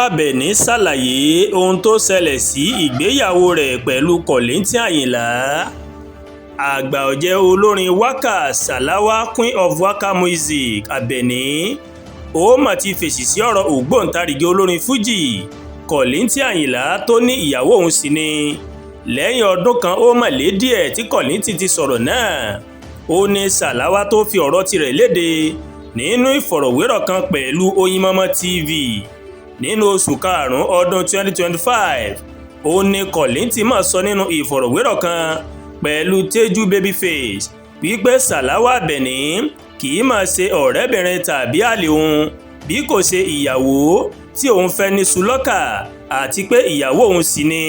Àbẹ̀ní ṣàlàyé ohun tó ṣẹlẹ̀ sí ìgbéyàwó rẹ̀ pẹ̀lú Kollington Àyìnlá. Àgbà ọ̀jẹ̀ olórin wákà Salawa Queen of Waka Music Àbẹ̀ní ó mà ti fèsì sí ọ̀rọ̀ ògbóǹtarìgì olórin Fuji Kollington Àyìnlá tó ní ìyàwó òun sì ni. Lẹ́yìn ọdún kan ó mà lé díẹ̀ tí Kollington ti sọ̀rọ̀ náà. Ó ní Salawa tó fi ọ̀rọ̀ tirẹ̀ léde nínú ìfọ̀rọ̀wérọ̀ kan pẹ̀lú Oyinmomo TV nínú oṣù karùn-ún ọdún 2025. Ó ní Kollington máa sọ nínú ìfọ̀rọ̀wérọ̀ kan pẹ̀lú Teju Babyface wípé Salawa Àbẹ̀ní kì í máa ṣe ọ̀rẹ́bìnrin tàbí àlè òun bí kò ṣe ìyàwó tí òun fẹ́ ní Sulọ́kà àti pé ìyàwó òun sì ni.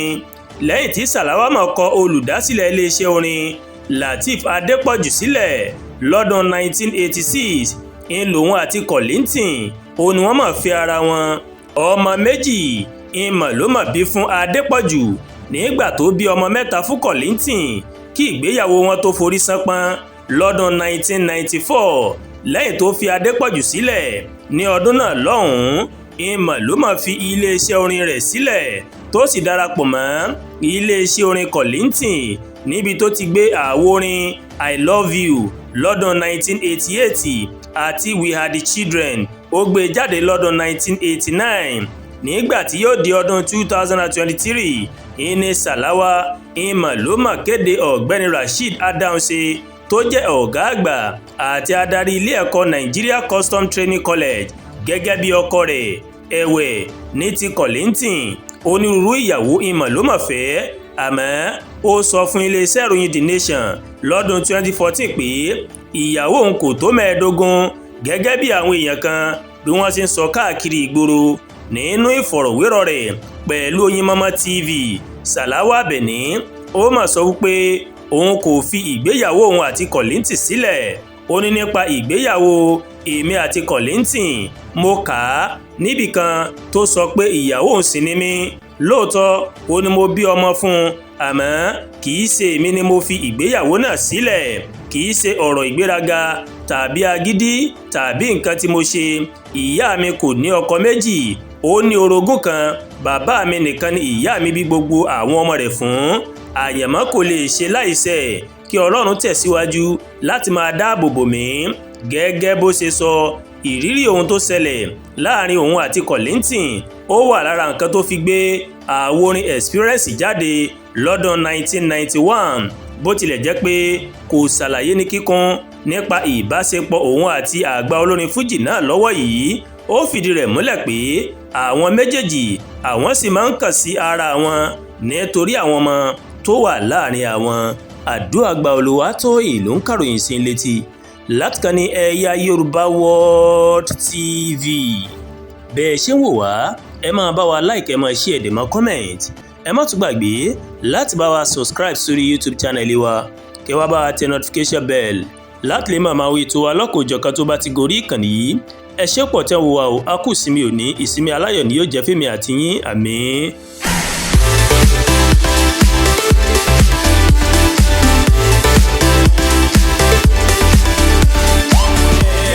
Lẹ́yìn tí Salawa máa kọ olùdásílẹ̀ iléeṣẹ́ orin Lateef Adépọ̀jù sílẹ̀ lọ́dún 1986 ń lòun àti Kollington ó ní wọ́n máa fẹ́ ara wọn. Ọmọ méjì ìmọ̀ ló mà bí fún Adépọ̀jù nígbà tó bí ọmọ mẹ́ta fún Kollington kí ìgbéyàwó wọn tó forí ṣánpọ́n lọ́dún 1994. Lẹ́yìn tó fi Adépọ̀jù sílẹ̀ ní ọdún náà lọ́hùn-ún ìmọ̀ ló mà fi iléeṣẹ́ orin rẹ̀ sílẹ̀ tó sì darapọ̀ mọ́ iléeṣẹ́ orin Kollington níbi tó ti gbé àwo orin I Love You lọ́dún 1988 àti We Are The Children ó gbé jáde lọ́dún 1989. Nígbà tí yóò di ọdún 2023 ìní Salawa ìmọ̀ ló mà kéde ọ̀gbẹ́ni Rasheed Adamse tó jẹ́ ọ̀gá àgbà àti adarí ilé ẹ̀kọ́ Nigeria Custom Training College gẹ́gẹ́ bí ọkọ rẹ̀. Ẹ̀wẹ̀ ní ti Kollington onírúurú ìyàwó ìmọ̀ ló mà fẹ́, àmọ́ ó sọ fún iléeṣẹ́ ìròyìn The Nation lọ́dún 2014 pé ìyàwó òun kò tó 15 gẹ́gẹ́ bí àwọn èèyàn kan bí wọ́n ṣe ń sọ káàkiri ìgboro. Nínú ìfọ̀rọ̀wérọ̀ rẹ̀ pẹ̀lú Oyinmomo TV, Salawa Àbẹ̀ní ó mà sọ wípé òun kò fi ìgbéyàwó òun àti Kollington sílẹ̀. Ó ní nípa ìgbéyàwó èmi àti Kollington mo kà á níbìkan tó sọ pé ìyàwó òun sì ni mí. Lóòótọ́ ó ní mo bí ọmọ fún un, àmọ́ kì í ṣe èmi ni mo fi ìgbéyàwó náà sílẹ̀. Kì í ṣe ọ̀rọ̀ ìgbéraga tàbí agídí tàbí nǹkan tí mo ṣe. Ìyá mi kò ní ọkọ méjì, ó ní orogún kan. Bàbá mi nìkan ni ìyá mi bí gbogbo àwọn ọmọ rẹ̀ fún. Àyànmọ́ kò lè ṣe láìṣẹ̀ kí Ọlọ́run tẹ̀síwájú láti máa dáàbò bò mí. Gẹ́gẹ́ bó ṣe sọ, ìrírí ohun tó ṣẹlẹ̀ láàrin òun àti Kollington ó wà lára nǹkan tó fi gbé àwo orin Experience jáde lọ́dún 1991. Bó tilẹ̀ jẹ́ pé kò ṣàlàyé ní kíkún nípa ìbáṣepọ̀ òun àti àgbà olórin Fuji náà lọ́wọ́ yìí, ó fìdí rẹ̀ múlẹ̀ pé àwọn méjèèjì àwọn sì máa ń kàn sí ara wọn nítorí àwọn ọmọ tó wà láàrin àwọn. Àdúràgbà Olúwatóyìn ló ń kàròyìn sí létí láti kàn ní Ẹ̀yà Yorùbá World TV. Bẹ́ẹ̀ ṣe ń wò wá, ẹ máa bá wa like, ẹ máa share, ẹ dẹ̀ máa comment. Ẹ má tún gbàgbé láti bá wa subscribe sórí YouTube channel wa, kẹ́ wá bá wa tẹ notification bell láti lè máa wí tó wa lọ́kọ̀ọ́jọ̀kan tó bá ti gorí ìkànnì yìí. Ẹ ṣé pọ̀ tẹ́ ń wò wá o, a kú ìsinmi òní, ìsinmi aláyọ̀ ni yóò jẹ́ fèmi àti yín, àmín.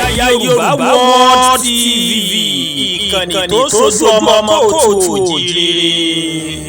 Ẹ̀yà Yorùbá World TV, ìkànnì tó sojú ọmọ kóòtù òjíire.